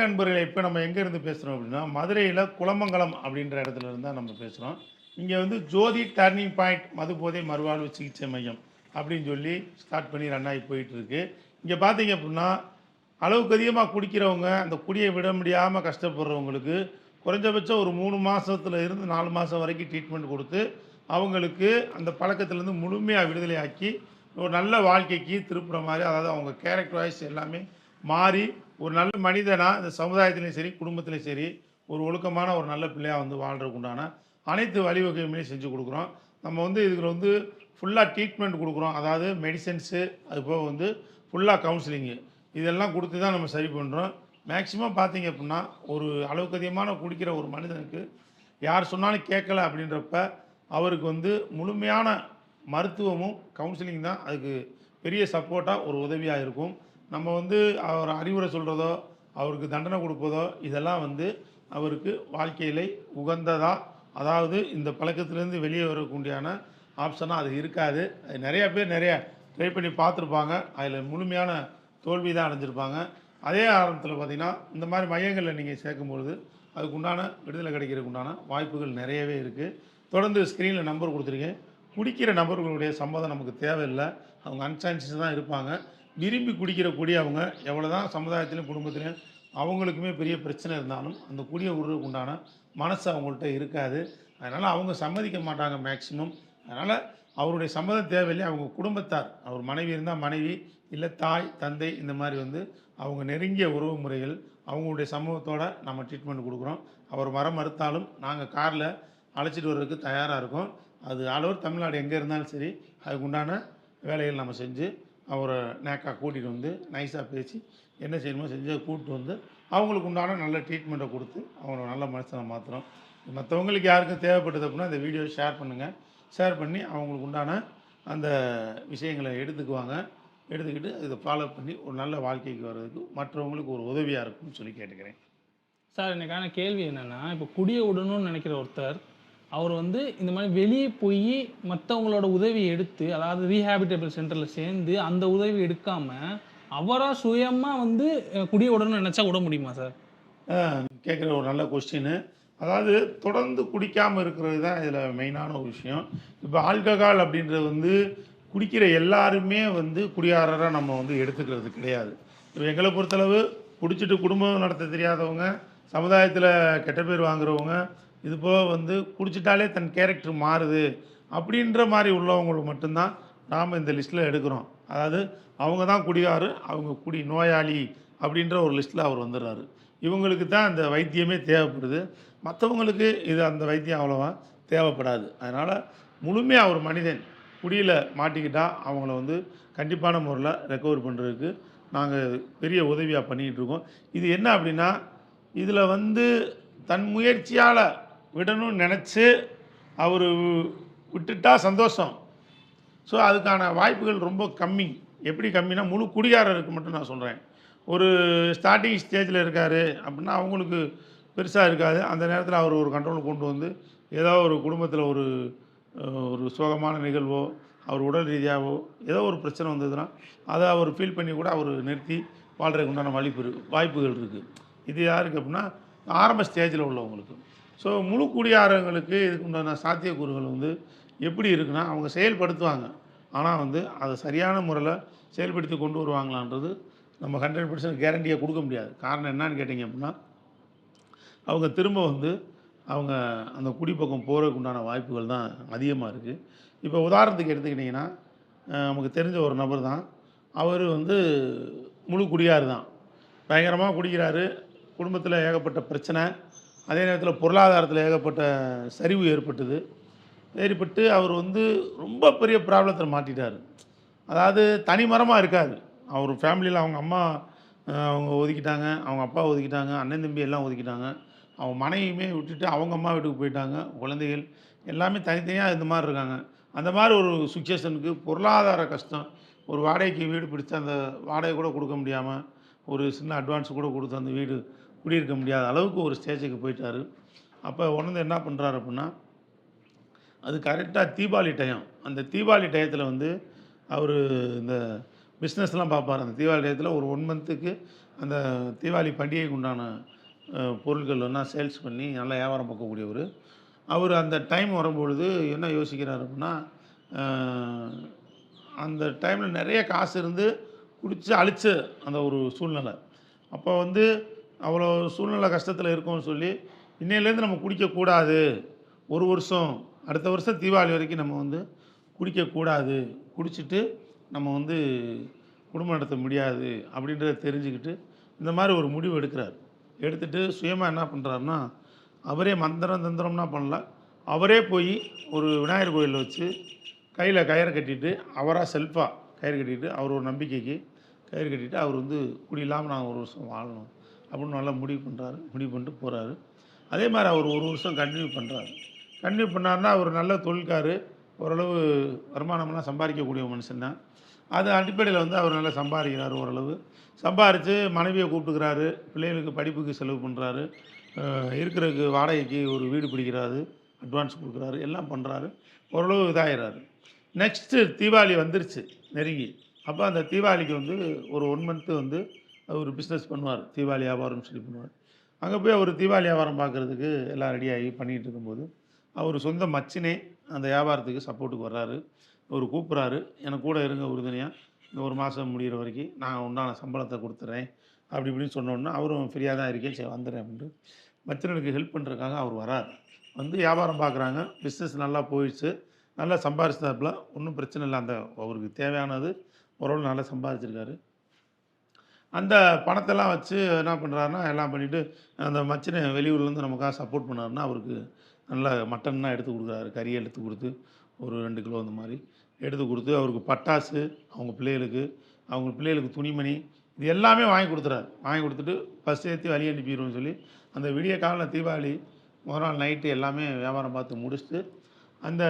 நண்பர்களே, இப்போ நம்ம எங்கேருந்து பேசுகிறோம் அப்படின்னா, மதுரையில் குளமங்கலம் அப்படின்ற இடத்துல இருந்து தான் நம்ம பேசுகிறோம். இங்கே வந்து ஜோதி டர்னிங் பாயிண்ட் மதுபோதை மறுவாழ்வு சிகிச்சை மையம் அப்படின்னு சொல்லி ஸ்டார்ட் பண்ணி ரன் ஆகி போயிட்டுருக்கு. இங்கே பார்த்தீங்க அப்படின்னா, அளவுக்கு அதிகமாக குடிக்கிறவங்க, அந்த குடியை விட முடியாமல் கஷ்டப்படுறவங்களுக்கு குறைஞ்சபட்சம் ஒரு 3 மாதத்துல இருந்து 4 மாதம் வரைக்கும் ட்ரீட்மெண்ட் கொடுத்து, அவங்களுக்கு அந்த பழக்கத்திலேருந்து முழுமையாக விடுதலை ஆக்கி, ஒரு நல்ல வாழ்க்கைக்கு திருப்புற மாதிரி, அதாவது அவங்க கேரக்டர் வைஸ் எல்லாமே மாறி ஒரு நல்ல மனிதனா இந்த சமுதாயத்திலையும் சரி, குடும்பத்திலையும் சரி, ஒரு ஒழுக்கமான ஒரு நல்ல பிள்ளையா வந்து வாழ்றதுக்கு உண்டான அனைத்து வழிவகையுமே செஞ்சு கொடுக்குறோம். நம்ம வந்து இதுக்கு வந்து ஃபுல்லாக ட்ரீட்மெண்ட் கொடுக்குறோம். அதாவது மெடிசன்ஸு, அது போக வந்து ஃபுல்லாக கவுன்சிலிங்கு இதெல்லாம் கொடுத்து தான் நம்ம சரி பண்ணுறோம். மேக்ஸிமம் பார்த்தீங்க அப்படின்னா, ஒரு அளவுக்கு அதிகமான குடிக்கிற ஒரு மனிதனுக்கு யார் சொன்னாலும் கேட்கல அப்படின்றப்ப, அவருக்கு வந்து முழுமையான மருத்துவமும் கவுன்சிலிங் தான் அதுக்கு பெரிய சப்போர்ட்டாக ஒரு உதவியாக இருக்கும். நம்ம வந்து அவர் அறிவுரை சொல்கிறதோ, அவருக்கு தண்டனை கொடுப்பதோ, இதெல்லாம் வந்து அவருக்கு வாழ்க்கையிலே உகந்ததா, அதாவது இந்த பழக்கத்திலேருந்து வெளியே வரக்கூடியான ஆப்ஷனாக அது இருக்காது. அது நிறையா பேர் நிறையா ட்ரை பண்ணி பார்த்துருப்பாங்க. அதில் முழுமையான தோல்வி தான் அடைஞ்சிருப்பாங்க. அதே ஆரம்பத்தில் பார்த்திங்கன்னா, இந்த மாதிரி மையங்களில் நீங்கள் சேர்க்கும்பொழுது அதுக்கு உண்டான விடுதலை கிடைக்கிறதுக்கு உண்டான வாய்ப்புகள் நிறையவே இருக்குது. தொடர்ந்து ஸ்க்ரீனில் நம்பர் கொடுத்துருக்கேன். குடிக்கிற நபர்களுடைய சம்மதம் நமக்கு தேவையில்லை. அவங்க அன்கான்ஷியஸ் தான் இருப்பாங்க. விரும்பி குடிக்கிற அவங்க எவ்வளோ தான் சமுதாயத்திலையும் குடும்பத்திலையும் அவங்களுக்குமே பெரிய பிரச்சனை இருந்தாலும் அந்த குடியை விடுறதுக்கு உண்டான மனசு அவங்கள்ட்ட இருக்காது. அதனால் அவங்க சம்மதிக்க மாட்டாங்க மேக்ஸிமம். அதனால் அவருடைய சம்மதம் தேவையில்லை. அவங்க குடும்பத்தார், அவர் மனைவி இருந்தால் மனைவி, இல்லை தாய் தந்தை, இந்த மாதிரி வந்து அவங்க நெருங்கிய உறவு முறைகள் அவங்களுடைய சமூகத்தோடு நம்ம ட்ரீட்மெண்ட் கொடுக்குறோம். அவர் வர மறுத்தாலும் நாங்கள் காரில் அழைச்சிட்டு வர்றதுக்கு தயாராக இருக்கோம். அது ஆல் ஓவர் தமிழ்நாடு எங்கே இருந்தாலும் சரி, அதுக்கு உண்டான வேலைகள் நம்ம செஞ்சு அவரை நேக்காக கூட்டிகிட்டு வந்து நைஸாக பேசி என்ன செய்யணுமோ செஞ்சு கூப்பிட்டு வந்து அவங்களுக்கு உண்டான நல்ல ட்ரீட்மெண்ட்டை கொடுத்து அவங்கள நல்ல மனுஷனை மாற்றுறோம். மற்றவங்களுக்கு யாருக்கும் தேவைப்பட்டது அப்படின்னா இந்த வீடியோ ஷேர் பண்ணுங்கள். ஷேர் பண்ணி அவங்களுக்கு உண்டான அந்த விஷயங்களை எடுத்துக்கிட்டு இதை ஃபாலோ பண்ணி ஒரு நல்ல வாழ்க்கைக்கு வர்றதுக்கு மற்றவங்களுக்கு ஒரு உதவியாக இருக்கும்னு சொல்லி கேட்டுக்கிறேன். சார், எனக்கான கேள்வி என்னென்னா, இப்போ குடியை விடணும்னு நினைக்கிற ஒருத்தர், அவர் வந்து இந்த மாதிரி வெளியே போய் மற்றவங்களோட உதவியை எடுத்து, அதாவது ரீஹேபிட்டபிள் சென்டரில் சேர்ந்து அந்த உதவி எடுக்காமல் அவராக சுயமாக வந்து குடியை விடணும்னு நினச்சா விட முடியுமா சார்? கேட்குற ஒரு நல்ல கொஸ்டின்னு. அதாவது தொடர்ந்து குடிக்காமல் இருக்கிறது தான் இதில் மெயினான ஒரு விஷயம். இப்போ ஆல்கஹால் அப்படின்றது வந்து குடிக்கிற எல்லாருமே வந்து குடியாரராக நம்ம வந்து எடுத்துக்கிறது கிடையாது. இப்போ எங்களை பொறுத்தளவு குடிச்சிட்டு குடும்பம் நடத்த தெரியாதவங்க, சமுதாயத்தில் கெட்ட பேர் வாங்குறவங்க, இது போக வந்து குடிச்சிட்டாலே தன் கேரக்டர் மாறுது அப்படின்ற மாதிரி உள்ளவங்களுக்கு மட்டும்தான் நாம் இந்த லிஸ்ட்டில் எடுக்கிறோம். அதாவது அவங்க தான் குடிகாரு, அவங்க குடி நோயாளி அப்படின்ற ஒரு லிஸ்ட்டில் அவர் வந்துடுறாரு. இவங்களுக்கு தான் அந்த வைத்தியமே தேவைப்படுது. மற்றவங்களுக்கு இது அந்த வைத்தியம் அவ்வளோவா தேவைப்படாது. அதனால் முழுமையாக ஒரு மனிதன் குடியில் மாட்டிக்கிட்டால் அவங்கள வந்து கண்டிப்பான முறையில் ரெக்கவர் பண்ணுறதுக்கு நாங்கள் பெரிய உதவியாக பண்ணிக்கிட்டுருக்கோம். இது என்ன அப்படின்னா, இதில் வந்து தன் முயற்சியால் விடணும்னு நினச்சி அவர் விட்டுட்டா சந்தோஷம். ஸோ அதுக்கான வாய்ப்புகள் ரொம்ப கம்மி. எப்படி கம்மினா, முழு குடிகாரருக்கு மட்டும் நான் சொல்கிறேன். ஒரு ஸ்டார்டிங் ஸ்டேஜில் இருக்கார் அப்படின்னா அவங்களுக்கு பெருசாக இருக்காது. அந்த நேரத்தில் அவர் ஒரு கண்ட்ரோல் கொண்டு வந்து ஏதோ ஒரு குடும்பத்தில் ஒரு சோகமான நிகழ்வோ, அவர் உடல் ரீதியாகவோ ஏதோ ஒரு பிரச்சனை வந்ததுன்னா அதை அவர் ஃபீல் பண்ணி கூட அவர் நிறுத்தி வாழ்கிறதுக்கு உண்டான வாய்ப்புகள் இருக்குது. இது யாருக்கு அப்படின்னா ஆரம்ப ஸ்டேஜில் உள்ளவங்களுக்கு. ஸோ முழு குடியாரங்களுக்கு இதுக்கு உண்டான சாத்தியக்கூறுகள் வந்து எப்படி இருக்குன்னா, அவங்க செயல்படுத்துவாங்க. ஆனால் வந்து அதை சரியான முறையில் செயல்படுத்தி கொண்டு வருவாங்களான்றது நம்ம 100% கேரண்டியாக கொடுக்க முடியாது. காரணம் என்னன்னு கேட்டிங்க அப்படின்னா, அவங்க திரும்ப வந்து அவங்க அந்த குடிப்பக்கம் போகிறதுக்கு உண்டான வாய்ப்புகள் தான் அதிகமாக இருக்குது. இப்போ உதாரணத்துக்கு எடுத்துக்கிட்டிங்கன்னா, நமக்கு தெரிஞ்ச ஒரு நபர் தான். அவர் வந்து முழு குடியார் தான். பயங்கரமாக குடிக்கிறாரு. குடும்பத்தில் ஏகப்பட்ட பிரச்சனை, அதே நேரத்தில் பொருளாதாரத்தில் ஏகப்பட்ட சரிவு ஏற்பட்டு அவர் வந்து ரொம்ப பெரிய ப்ராப்ளத்தில் மாட்டிட்டார். அதாவது தனிமரமாக இருக்காது. அவர் ஃபேமிலியில் அவங்க அம்மா அவங்க ஒதுக்கிட்டாங்க, அவங்க அப்பா ஒதுக்கிட்டாங்க, அண்ணன் தம்பி எல்லாம் ஒதுக்கிட்டாங்க. அவங்க மனைவியுமே விட்டுட்டு அவங்க அம்மா வீட்டுக்கு போயிட்டாங்க. குழந்தைகள் எல்லாமே தனித்தனியாக இந்த மாதிரி இருக்காங்க. அந்த மாதிரி ஒரு சுச்சுவேஷனுக்கு பொருளாதார கஷ்டம், ஒரு வாடகைக்கு வீடு பிடிச்சி அந்த வாடகை கூட கொடுக்க முடியாமல், ஒரு சின்ன அட்வான்ஸ் கூட கொடுத்து அந்த வீடு குடியிருக்க முடியாத அளவுக்கு ஒரு ஸ்டேஜுக்கு போயிட்டார். அப்போ உணர்ந்து என்ன பண்ணுறாரு அப்படின்னா, அது கரெக்டாக தீபாவளி டைம். அந்த தீபாவளி டயத்தில் வந்து அவர் இந்த பிஸ்னஸ்லாம் பார்ப்பார். அந்த தீபாவளி டயத்தில் ஒரு 1 மந்த்துக்கு அந்த தீபாவளி பண்டிகைக்கு உண்டான பொருட்கள் எல்லாம் சேல்ஸ் பண்ணி நல்லா வியாபாரம் பார்க்கக்கூடியவர். அவர் அந்த டைம் வரும்பொழுது என்ன யோசிக்கிறார் அப்படின்னா, அந்த டைமில் நிறைய காசு இருந்து குடித்து அழிச்ச அந்த ஒரு சூழ்நிலை. அப்போ வந்து அவ்வளோ சூழ்நிலை கஷ்டத்தில் இருக்கோம்னு சொல்லி இன்னையிலேருந்து நம்ம குடிக்கக்கூடாது, ஒரு வருஷம் அடுத்த வருஷம் தீபாவளி வரைக்கும் நம்ம வந்து குடிக்கக்கூடாது, குடிச்சிட்டு நம்ம வந்து குடும்பம் நடத்த முடியாது அப்படின்றத தெரிஞ்சுக்கிட்டு இந்த மாதிரி ஒரு முடிவு எடுக்கிறார். எடுத்துகிட்டு சுயமாக என்ன பண்ணுறாருன்னா, அவரே மந்திரம் தந்திரம்னா பண்ணல, அவரே போய் ஒரு விநாயகர் கோயிலில் வச்சு கையில் கயிறை கட்டிட்டு, அவராக செல்ஃபாக கயிறு கட்டிட்டு, அவர் ஒரு நம்பிக்கைக்கு கயிறு கட்டிட்டு, அவர் வந்து குடி இல்லாமல் நான் ஒரு வருஷம் வாழணும் அப்படின்னு நல்லா முடிவு பண்ணுறாரு. முடிவு பண்ணிட்டு போகிறாரு. அதே மாதிரி அவர் ஒரு வருஷம் கண்டினியூ பண்ணுறாரு. கண்டினியூ பண்ணாருன்னா அவர் நல்ல தொழில்காரு, ஓரளவு வருமானம்லாம் சம்பாதிக்கக்கூடிய மனுஷன் தான். அது அடிப்படையில் வந்து அவர் நல்லா சம்பாதிக்கிறாரு. ஓரளவு சம்பாரித்து மனைவியை கூப்பிட்டுக்கிறாரு, பிள்ளைகளுக்கு படிப்புக்கு செலவு பண்ணுறாரு, இருக்கிறதுக்கு வாடகைக்கு ஒரு வீடு பிடிக்கிறாரு, அட்வான்ஸ் கொடுக்குறாரு, எல்லாம் பண்ணுறாரு. ஓரளவு இதாகிறாரு. நெக்ஸ்ட்டு தீபாவளி வந்துருச்சு நெருங்கி. அப்போ அந்த தீபாவளிக்கு வந்து ஒரு 1 மந்த்து வந்து அவர் பிஸ்னஸ் பண்ணுவார், தீபாவளி வியாபாரம்னு சொல்லி பண்ணுவார். அங்கே போய் அவர் தீபாவளி வியாபாரம் பார்க்குறதுக்கு எல்லாம் ரெடியாகி பண்ணிகிட்டு இருக்கும்போது அவர் சொந்த மச்சினே அந்த வியாபாரத்துக்கு சப்போர்ட்டுக்கு வர்றாரு. அவர் கூப்பிட்றாரு, எனக்கு கூட இருங்க உறுதுணையாக, இந்த ஒரு மாதம் முடிகிற வரைக்கும் நான் உண்டான சம்பளத்தை கொடுத்துட்றேன் அப்படி இப்படின்னு சொன்னோன்னா அவரும் ஃப்ரீயாக தான் இருக்கேன், சரி வந்துடுறேன் அப்படின்ட்டு மச்சினனுக்கு ஹெல்ப் பண்ணுறதுக்காக அவர் வரார். வந்து வியாபாரம் பார்க்குறாங்க, பிஸ்னஸ் நல்லா போயிடுச்சு, நல்லா சம்பாரிச்சாப்புல, ஒன்றும் பிரச்சனை இல்லை. அந்த அவருக்கு தேவையானது ஓரளவு நல்லா சம்பாதிச்சிருக்காரு. அந்த பணத்தெல்லாம் வச்சு என்ன பண்ணுறாருன்னா எல்லாம் பண்ணிவிட்டு அந்த மச்சினை வெளியூர்லேருந்து நமக்காக சப்போர்ட் பண்ணாருன்னா அவருக்கு நல்லா மட்டன்லாம் எடுத்து கொடுக்குறாரு, கறியை எடுத்து கொடுத்து ஒரு 2 கிலோ அந்த மாதிரி எடுத்து கொடுத்து, அவருக்கு பட்டாசு, அவங்க பிள்ளைகளுக்கு துணிமணி இது எல்லாமே வாங்கி கொடுத்துறாரு. வாங்கி கொடுத்துட்டு பஸ் ஏற்றி வழி அனுப்பிடுவோம்னு சொல்லி அந்த விடிய காலையில் தீபாவளி முதல் நாள் நைட்டு எல்லாமே வியாபாரம் பார்த்து முடிச்சுட்டு அந்த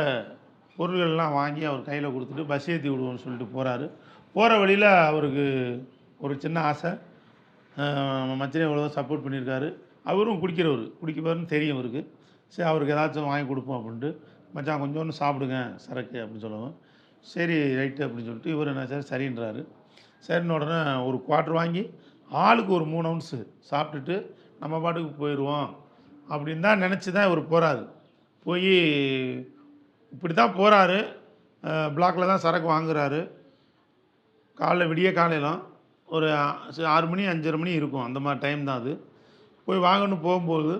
பொருள்கள்லாம் வாங்கி அவர் கையில் கொடுத்துட்டு பஸ் ஏற்றி விடுவோம்னு சொல்லிட்டு போகிறாரு. போகிற வழியில் அவருக்கு ஒரு சின்ன ஆசை, மச்சினை எவ்வளோ சப்போர்ட் பண்ணியிருக்காரு, அவரும் குடிக்கிறவருன்னு தெரியும் அவருக்கு. சரி அவருக்கு ஏதாச்சும் வாங்கி கொடுப்போம் அப்படின்ட்டு, மச்சான் கொஞ்சோண்டு சாப்பிடுங்க சரக்கு அப்படின்னு சொல்லுவோம். சரி ரைட்டு அப்படின்னு சொல்லிட்டு இவர் என்ன சார் சரின்றாரு. சரின்னு உடனே ஒரு குவார்ட்ரு வாங்கி ஆளுக்கு ஒரு 3 அவுன்ஸு சாப்பிட்டுட்டு நம்ம பாட்டுக்கு போயிடுவோம் அப்படின்னு தான் நினச்சி தான் இவர் போகிறாரு. போய் இப்படி தான் போகிறாரு, பிளாக்கில் தான் சரக்கு வாங்குறாரு. விடிய காலையிலும் ஒரு 6 மணி 5:30 மணி இருக்கும், அந்த மாதிரி டைம் தான் அது. போய் வாங்கன்னு போகும்போது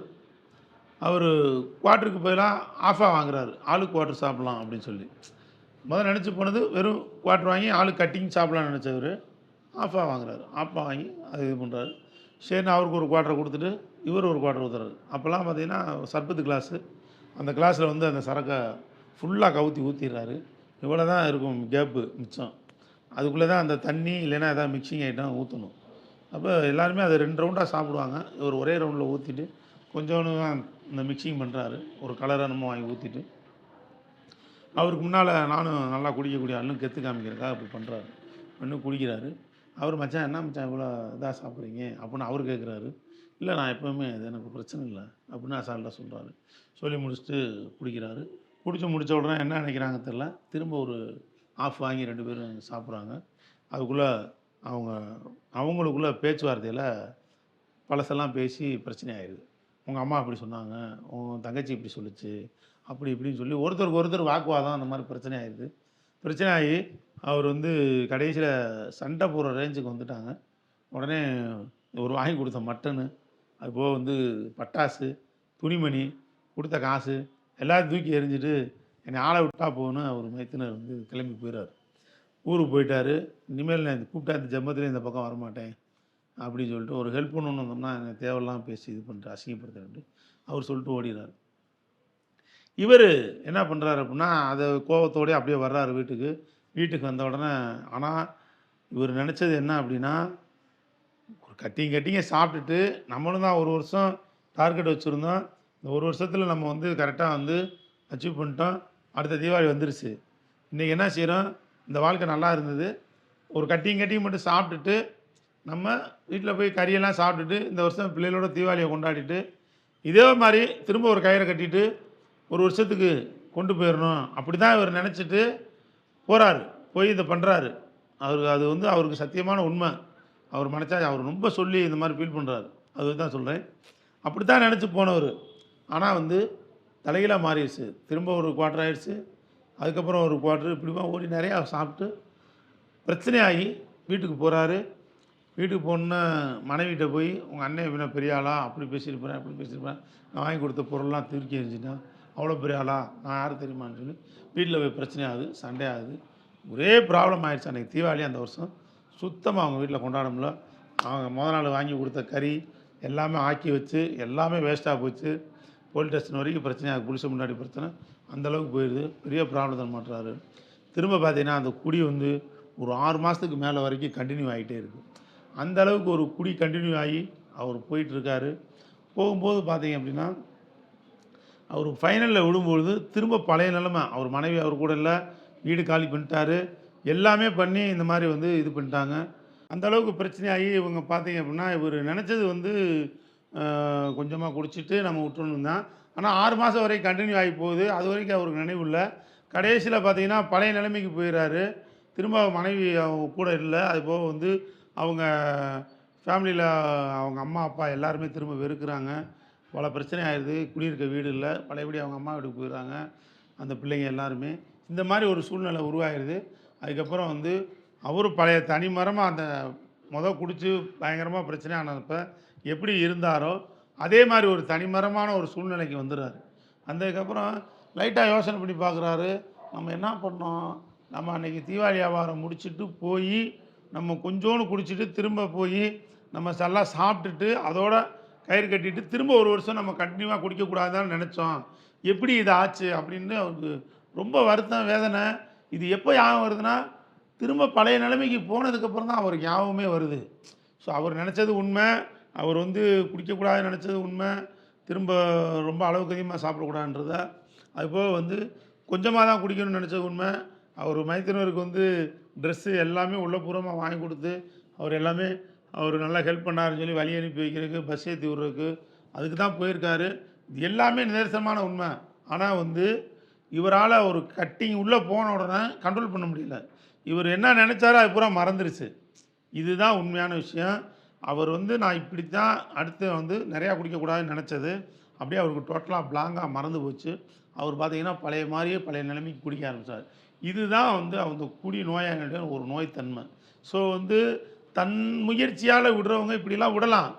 அவர் குவார்ட்டருக்கு போயெல்லாம் ஆஃபாக வாங்குறாரு, ஆளுக்கு குவார்ட்ரு சாப்பிட்லாம் அப்படின்னு சொல்லி. முதல்ல நினச்சி போனது வெறும் குவார்ட்ரு வாங்கி ஆளுக்கு கட்டிங் சாப்பிட்லான்னு நினச்சவர் ஆஃபாக வாங்குறாரு. ஆஃபாக வாங்கி அது இது பண்ணுறாரு. சரின்னு அவருக்கு ஒரு குவார்ட்டரை கொடுத்துட்டு இவர் ஒரு குவார்ட்டர் ஊற்றுறாரு. அப்போல்லாம் பார்த்தீங்கன்னா சர்பத்து கிளாஸு, அந்த கிளாஸில் வந்து அந்த சரக்கை ஃபுல்லாக கவுத்தி ஊற்றிடுறாரு. இவ்வளோ தான் இருக்கும் கேப்பு மிச்சம். அதுக்குள்ளே தான் அந்த தண்ணி இல்லைன்னா எதாவது மிக்சிங் ஐட்டம் ஊற்றணும். அப்போ எல்லாருமே அதை 2 ரவுண்டாக சாப்பிடுவாங்க. இவர் ஒரே ரவுண்டில் ஊற்றிட்டு கொஞ்சோண்டு தான் இந்த மிக்சிங் பண்ணுறாரு. ஒரு கலரை நம்ம வாங்கி ஊற்றிட்டு அவருக்கு முன்னால் நானும் நல்லா குடிக்கக்கூடிய ஆளுன்னு கெத்து காமிக்கிறதுக்காக அப்படி பண்ணுறாரு. இன்னும் குடிக்கிறாரு. அவர் மச்சான் என்ன மச்சான் இவ்வளோ இதாக சாப்பிட்றீங்க அப்படின்னு அவர் கேட்குறாரு. இல்லை நான் எப்போவுமே அது எனக்கு பிரச்சனை இல்லை அப்படின்னு அசால்ட்டாக சொல்கிறாரு. சொல்லி முடிச்சுட்டு குடிக்கிறாரு. முடித்த உடனே என்ன நினைக்கிறாங்க தெரில, திரும்ப ஒரு ஆஃப் வாங்கி 2 பேரும் சாப்பிட்றாங்க. அதுக்குள்ளே அவங்களுக்குள்ள பேச்சுவார்த்தையில் பழசெல்லாம் பேசி பிரச்சனை ஆயிடுது. உங்கள் அம்மா அப்படி சொன்னாங்க, உங்கள் தங்கச்சி இப்படி சொல்லிச்சு, அப்படி இப்படின்னு சொல்லி ஒருத்தருக்கு ஒருத்தர் வாக்குவாதம் அந்த மாதிரி பிரச்சனை ஆயிடுது. பிரச்சனை ஆகி அவர் வந்து கடைசியில் சண்டை போடுற ரேஞ்சுக்கு வந்துட்டாங்க. உடனே ஒரு வாங்கி கொடுத்த மட்டனு, அதுபோக வந்து பட்டாசு, துணிமணி, கொடுத்த காசு எல்லாத்தையும் தூக்கி எறிஞ்சிட்டு என்னை ஆளை விட்டா போகணும் அவர் மைத்தினர் வந்து கிளம்பி போயிடார். ஊருக்கு போயிட்டார். இனிமேல் நான் கூப்பிட்டா இந்த ஜென்மத்தில் இந்த பக்கம் வரமாட்டேன் அப்படின்னு சொல்லிட்டு ஒரு ஹெல்ப் பண்ணணுன்னு வந்தோம்னா எனக்கு தேவையில்லாம் பேசி இது பண்ணிட்டு அசிங்கப்படுத்துறேன்ட்டு அவர் சொல்லிட்டு ஓடிறார். இவர் என்ன பண்ணுறாரு அப்படின்னா அதை கோபத்தோடய அப்படியே வர்றாரு வீட்டுக்கு வந்த உடனே. ஆனால் இவர் நினச்சது என்ன அப்படின்னா, ஒரு கட்டிங்க சாப்பிட்டுட்டு நம்மளும் தான் ஒரு வருஷம் டார்கெட் வச்சுருந்தோம், இந்த ஒரு வருஷத்தில் நம்ம வந்து கரெக்டாக வந்து அச்சீவ் பண்ணிட்டோம், அடுத்த தீபாவளி வந்துருச்சு, இன்றைக்கி என்ன செய்கிறோம், இந்த வாழ்க்கை நல்லா இருந்தது, ஒரு கட்டிங் மட்டும் சாப்பிட்டுட்டு நம்ம வீட்டில் போய் கறியெல்லாம் சாப்பிட்டுட்டு இந்த வருஷம் பிள்ளைகளோட தீபாவளியை கொண்டாடிட்டு இதே மாதிரி திரும்ப ஒரு கயிறை கட்டிட்டு ஒரு வருஷத்துக்கு கொண்டு போயிடணும் அப்படி தான் இவர் நினச்சிட்டு போகிறாரு. போய் இதை பண்ணுறாரு. அது வந்து அவருக்கு சத்தியமான உண்மை. அவர் மனசாட்சி அவர் ரொம்ப சொல்லி இந்த மாதிரி ஃபீல் பண்ணுறாரு. அதுதான் சொல்கிறேன். அப்படி தான் நினச்சி போனவர். ஆனால் வந்து தலைகீழாக மாறிடுச்சு. திரும்ப ஒரு குவார்ட்டர் ஆயிடுச்சு. அதுக்கப்புறம் ஒரு குவார்ட்டர் இப்படிமா ஓடி நிறையா சாப்பிட்டு பிரச்சனையாகி வீட்டுக்கு போகிறாரு. வீட்டுக்கு போனோன்னே மனைவிட்ட போய் உங்கள் அண்ணன் இவனை பெரிய ஆளா, அப்படி பேசியிருப்பேன் அப்படி பேசியிருப்பேன், நான் வாங்கி கொடுத்த பொருள்லாம் தூக்கி எறிஞ்சிட்டேன், அவ்வளோ பெரிய ஆளா, நான் யார் தெரியுமான்னு சொல்லி வீட்டில் போய் பிரச்சனை ஆகுது, சண்டை ஆகுது. ஒரே ப்ராப்ளம் ஆகிடுச்சு. அன்றைக்கி தீபாவளி அந்த வருஷம் சுத்தமாக அவங்க வீட்டில் கொண்டாட முடியல. அவங்க முதல் நாள் வாங்கி கொடுத்த கறி எல்லாமே ஆக்கி வச்சு எல்லாமே வேஸ்ட்டாக போச்சு. போலீஸ் ஸ்டேஷன் வரைக்கும் பிரச்சனையாக புருஷன் முன்னாடி பிரச்சனை அந்தளவுக்கு போயிடுது. பெரிய ப்ராப்ளத்தை மாட்டுறாரு. திரும்ப பார்த்தீங்கன்னா அந்த குடி வந்து ஒரு 6 மாதத்துக்கு மேலே வரைக்கும் கண்டினியூ ஆகிட்டே இருக்குது. அந்த அளவுக்கு ஒரு குடி கண்டினியூ ஆகி அவர் போயிட்டுருக்காரு. போகும்போது பார்த்தீங்க அப்படின்னா அவர் ஃபைனலில் விடும்பொழுது திரும்ப பழைய நிலைமை. அவர் மனைவி அவர் கூட இல்லை, வீடு காலி பண்ணிட்டாரு, எல்லாமே பண்ணி இந்த மாதிரி வந்து இது பண்ணிட்டாங்க. அந்த அளவுக்கு பிரச்சனையாகி இவங்க பார்த்தீங்க அப்படின்னா இவர் நினச்சது வந்து கொஞ்சமாக குடிச்சிட்டு நம்ம விட்டுறணும் தான். ஆனால் 6 மாதம் வரைக்கும் கண்டினியூ ஆகி போகுது. அது வரைக்கும் அவருக்கு நினைவு இல்லை. கடைசியில் பார்த்தீங்கன்னா பழைய நிலைமைக்கு போயிடுறாரு. திரும்ப மனைவி அவங்க கூட இல்லை. அது போக வந்து அவங்க ஃபேமிலியில் அவங்க அம்மா அப்பா எல்லாருமே திரும்ப வெறுக்கிறாங்க. பல பிரச்சனை ஆயிடுது. குடியிருக்க வீடு இல்லை, பழையபடி அவங்க அம்மா வீட்டுக்கு போயிடுறாங்க அந்த பிள்ளைங்க எல்லாருமே. இந்த மாதிரி ஒரு சூழ்நிலை உருவாகிடுது. அதுக்கப்புறம் வந்து அவரும் பழைய தனிமரமாக அந்த குடித்து பயங்கரமாக பிரச்சனை ஆனப்போ எப்படி இருந்தாரோ அதே மாதிரி ஒரு தனிமரமான ஒரு சூழ்நிலைக்கு வந்துடுறாரு. வந்ததுக்கப்புறம் லைட்டாக யோசனை பண்ணி பார்க்குறாரு, நம்ம என்ன பண்ணோம், நம்ம அன்றைக்கி தீபாவளி வியாபாரம் முடிச்சுட்டு போய் நம்ம கொஞ்சோண்டு குடிச்சிட்டு திரும்ப போய் நம்ம எல்லாம் சாப்பிட்டுட்டு அதோட கயிறு கட்டிட்டு திரும்ப ஒரு வருஷம் நம்ம கண்டினியூவாக குடிக்கக்கூடாதுன்னு நினச்சோம். எப்படி இது ஆச்சு அப்படின்னு அவருக்கு ரொம்ப வருத்தம், வேதனை. இது எப்போ ஞாபகம் வருதுன்னா திரும்ப பழைய நிலைமைக்கு போனதுக்கப்புறம் தான் அவருக்கு ஞாபகமே வருது. ஸோ அவர் நினச்சது உண்மை, அவர் வந்து குடிக்கக்கூடாதுன்னு நினச்சது உண்மை, திரும்ப ரொம்ப அளவுக்கு அதிகமாக சாப்பிடக்கூடாதுன்றத. அதுபோக வந்து கொஞ்சமாக தான் குடிக்கணும்னு நினச்சது உண்மை. அவர் மைத்துனருக்கு வந்து ட்ரெஸ்ஸு எல்லாமே உள்ளபூர்வமாக வாங்கி கொடுத்து அவர் எல்லாமே அவர் நல்லா ஹெல்ப் பண்ணாருன்னு சொல்லி வழி அனுப்பி வைக்கிறதுக்கு, பஸ் ஏற்றி விட்றதுக்கு அதுக்கு தான் போயிருக்காரு. இது எல்லாமே நிதர்சனமான உண்மை. ஆனால் வந்து இவரால் ஒரு கட்டிங் உள்ளே போன உடனே கண்ட்ரோல் பண்ண முடியல. இவர் என்ன நினச்சாரோ அது பூரா மறந்துருச்சு. இதுதான் உண்மையான விஷயம். அவர் வந்து நான் இப்படி தான் அடுத்து வந்து நிறையா குடிக்கக்கூடாதுன்னு நினச்சது அப்படியே அவருக்கு டோட்டலாக பிளாங்காக மறந்து போச்சு. அவர் பார்த்திங்கன்னா பழைய மாதிரியே பழைய நிலைமைக்கு குடிக்க ஆரம்பித்தார். இதுதான் வந்து அவங்க குடி நோயாளிகளுடைய ஒரு நோய்த்தன்மை. ஸோ வந்து தன் முயற்சியால் விடுறவங்க இப்படிலாம் விடலாம்,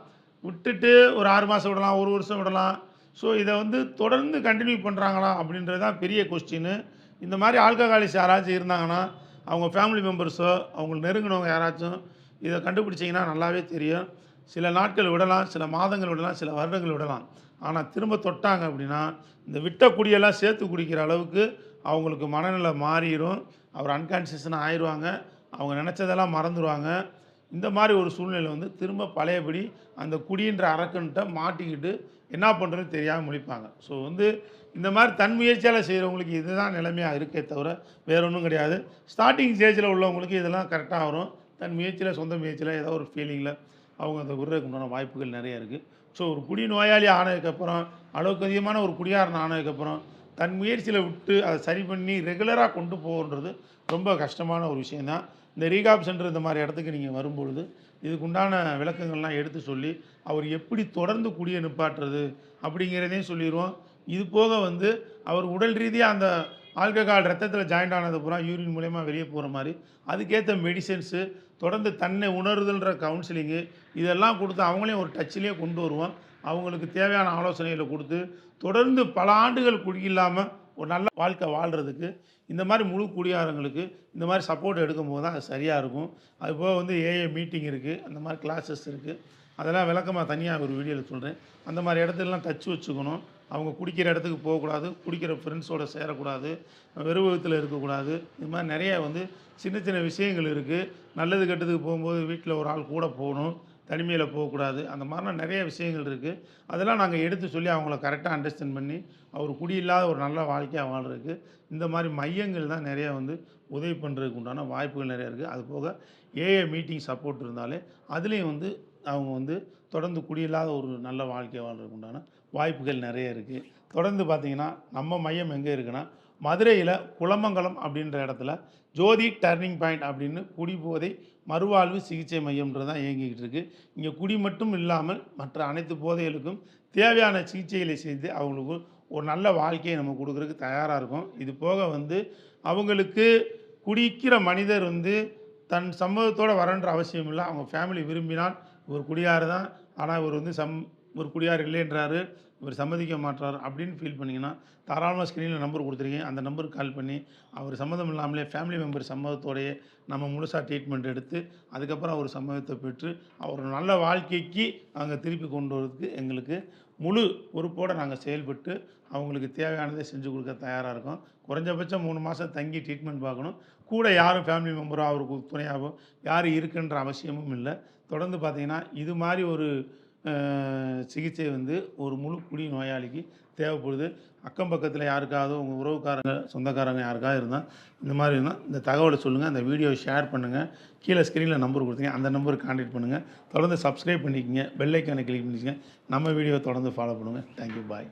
விட்டுட்டு ஒரு 6 மாதம் விடலாம், ஒரு வருஷம் விடலாம். ஸோ இதை வந்து தொடர்ந்து கண்டினியூ பண்ணுறாங்களா அப்படின்றது தான் பெரிய கொஸ்டின்னு. இந்த மாதிரி ஆல்கஹாலிக்ஸ் யாராச்சும் இருந்தாங்கன்னா அவங்க ஃபேமிலி மெம்பர்ஸோ அவங்களுக்கு நெருங்கினவங்க யாராச்சும் இதை கண்டுபிடிச்சிங்கன்னா நல்லாவே தெரியும். சில நாட்கள் விடலாம், சில மாதங்கள் விடலாம், சில வருடங்கள் விடலாம். ஆனால் திரும்ப தொட்டாங்க அப்படின்னா இந்த விட்ட குடியெல்லாம் சேர்த்து குடிக்கிற அளவுக்கு அவங்களுக்கு மனநிலை மாறிடும். அவர் அன்கான்சியஸாக ஆயிடுவாங்க, அவங்க நினச்சதெல்லாம் மறந்துடுவாங்க. இந்த மாதிரி ஒரு சூழ்நிலை வந்து திரும்ப பழையபடி அந்த குடின்ற அரக்கன்ட்ட மாட்டிக்கிட்டு என்ன பண்ணுறதுன்னு தெரியாமல் முழிப்பாங்க. ஸோ வந்து இந்த மாதிரி தன் முயற்சியால் செய்கிறவங்களுக்கு இதுதான் நிலைமையாக இருக்கே தவிர வேறு ஒன்றும் கிடையாது. ஸ்டார்டிங் ஸ்டேஜில் உள்ளவங்களுக்கு இதெல்லாம் கரெக்டாக வரும். தன் முயற்சியில், சொந்த முயற்சியில் ஏதோ ஒரு ஃபீலிங்கில் அவங்க அதை விடுறதுக்கு உண்டான வாய்ப்புகள் நிறைய இருக்குது. ஸோ ஒரு குடி நோயாளி ஆனதுக்கப்புறம், அளவுக்கு அதிகமான ஒரு குடியாரன் ஆனதுக்கப்புறம் தன் முயற்சியில் விட்டு அதை சரி பண்ணி ரெகுலராக கொண்டு போகன்றது ரொம்ப கஷ்டமான ஒரு விஷயந்தான். இந்த ரீகாப் சென்டர் இந்த மாதிரி இடத்துக்கு நீங்கள் வரும்பொழுது இதுக்குண்டான விளக்கங்கள்லாம் எடுத்து சொல்லி அவர் எப்படி தொடர்ந்து குடியை நிப்பாட்டுறது அப்படிங்கிறதையும் சொல்லிடுவோம். இது போக வந்து அவர் உடல் ரீதியாக அந்த ஆல்கஹால் ரத்தத்தில் ஜாயிண்ட் ஆனது பூரா யூரின் மூலயமா வெளியே போகிற மாதிரி அதுக்கேற்ற மெடிசன்ஸு, தொடர்ந்து தன்னை உணர்தல்ன்ற கவுன்சிலிங்கு இதெல்லாம் கொடுத்து அவங்களையும் ஒரு டச்சிலேயே கொண்டு வருவோம். அவங்களுக்கு தேவையான ஆலோசனைகளை கொடுத்து தொடர்ந்து பல ஆண்டுகள் குடியில்லாமல் ஒரு நல்ல வாழ்க்கை வாழ்கிறதுக்கு இந்த மாதிரி முழு குடியாரங்களுக்கு இந்த மாதிரி சப்போர்ட் எடுக்கும்போது தான் அது சரியாக இருக்கும். அதுபோக வந்து ஏஏ மீட்டிங் இருக்குது, அந்த மாதிரி கிளாஸஸ் இருக்குது. அதெல்லாம் விளக்கமாக தனியாக ஒரு வீடியோவில் சொல்கிறேன். அந்த மாதிரி இடத்துலலாம் டச் வச்சுக்கணும். அவங்க குடிக்கிற இடத்துக்கு போகக்கூடாது, குடிக்கிற ஃப்ரெண்ட்ஸோடு சேரக்கூடாது, வெறும் விதத்தில் இருக்கக்கூடாது. இது மாதிரி நிறைய வந்து சின்ன சின்ன விஷயங்கள் இருக்குது. நல்லது கெட்டதுக்கு போகும்போது வீட்டில் ஒரு ஆள் கூட போகணும், தனிமையில் போகக்கூடாது. அந்த மாதிரிலாம் நிறைய விஷயங்கள் இருக்குது. அதெல்லாம் நாங்கள் எடுத்து சொல்லி அவங்கள கரெக்டாக அண்டர்ஸ்டாண்ட் பண்ணி அவர் குடியில்லாத ஒரு நல்ல வாழ்க்கையாக வாழ்கிறதுக்கு இந்த மாதிரி மையங்கள் தான் நிறையா வந்து உதவி பண்ணுறதுக்கு உண்டான வாய்ப்புகள் நிறையா இருக்குது. அது போக ஏஏ மீட்டிங் சப்போர்ட் இருந்தாலே அதுலேயும் வந்து அவங்க வந்து தொடர்ந்து குடியில்லாத ஒரு நல்ல வாழ்க்கையை வாழ்கிறதுக்கு உண்டான வாய்ப்புகள் நிறைய இருக்குது. தொடர்ந்து பார்த்திங்கன்னா நம்ம மையம் எங்கே இருக்குன்னா மதுரையில் குளமங்கலம் அப்படின்ற இடத்துல ஜோதி டர்னிங் பாயிண்ட் அப்படின்னு குடிபோதை மறுவாழ்வு சிகிச்சை மையம்ன்றது தான் இயங்கிக்கிட்டு இருக்குது. இங்கே குடி மட்டும் இல்லாமல் மற்ற அனைத்து போதைகளுக்கும் தேவையான சிகிச்சைகளை செய்து அவங்களுக்கு ஒரு நல்ல வாழ்க்கையை நம்ம கொடுக்குறதுக்கு தயாராக இருக்கும். இது போக வந்து அவங்களுக்கு குடிக்கிற மனிதர் வந்து தன் சம்மதத்தோடு வரன்ற அவசியம் இல்லை. அவங்க ஃபேமிலி விரும்பினால் இவர் குடியார் தான், ஆனால் இவர் வந்து ஒரு குடியார் இல்லைன்றாரு, இவர் சம்மதிக்க மாட்டார் அப்படின்னு ஃபீல் பண்ணிங்கன்னா தாராளமாக ஸ்க்ரீனில் நம்பர் கொடுத்துருக்கேன். அந்த நம்பருக்கு கால் பண்ணி அவர் சம்மதம் இல்லாமலே ஃபேமிலி மெம்பர் சம்மதத்தோடையே நம்ம முழுசாக ட்ரீட்மெண்ட் எடுத்து அதுக்கப்புறம் அவர் சம்மதத்தை பெற்று அவர் நல்ல வாழ்க்கைக்கு நாங்கள் திருப்பி கொண்டு வரதுக்கு எங்களுக்கு முழு பொறுப்போடு நாங்கள் செயல்பட்டு அவங்களுக்கு தேவையானதை செஞ்சு கொடுக்க தயாராக இருக்கோம். குறைஞ்சபட்சம் 3 மாதம் தங்கி ட்ரீட்மெண்ட் பார்க்கணும். கூட யாரும் ஃபேமிலி மெம்பரோ அவருக்கு துணையாகவோ யாரும் இருக்குன்ற அவசியமும் இல்லை. தொடர்ந்து பார்த்திங்கன்னா இது மாதிரி ஒரு சிகிச்சை வந்து ஒரு முழு குடி நோயாளிக்கு தேவைப்படுது. அக்கம் பக்கத்தில் யாருக்காவது உங்கள் உறவுக்காரங்க சொந்தக்காரங்க யாருக்காவது இருந்தால் இந்த மாதிரி இருந்தால் இந்த தகவலை சொல்லுங்கள். அந்த வீடியோவை ஷேர் பண்ணுங்கள். கீழே ஸ்க்ரீனில் நம்பர் கொடுத்தீங்க, அந்த நம்பருக்கு கான்டாக்ட் பண்ணுங்கள். தொடர்ந்து சப்ஸ்கிரைப் பண்ணிக்கோங்க, பெல் ஐக்கானை கிளிக் பண்ணிக்கோங்க. நம்ம வீடியோவை தொடர்ந்து ஃபாலோ பண்ணுங்கள். தேங்க்யூ, பாய்.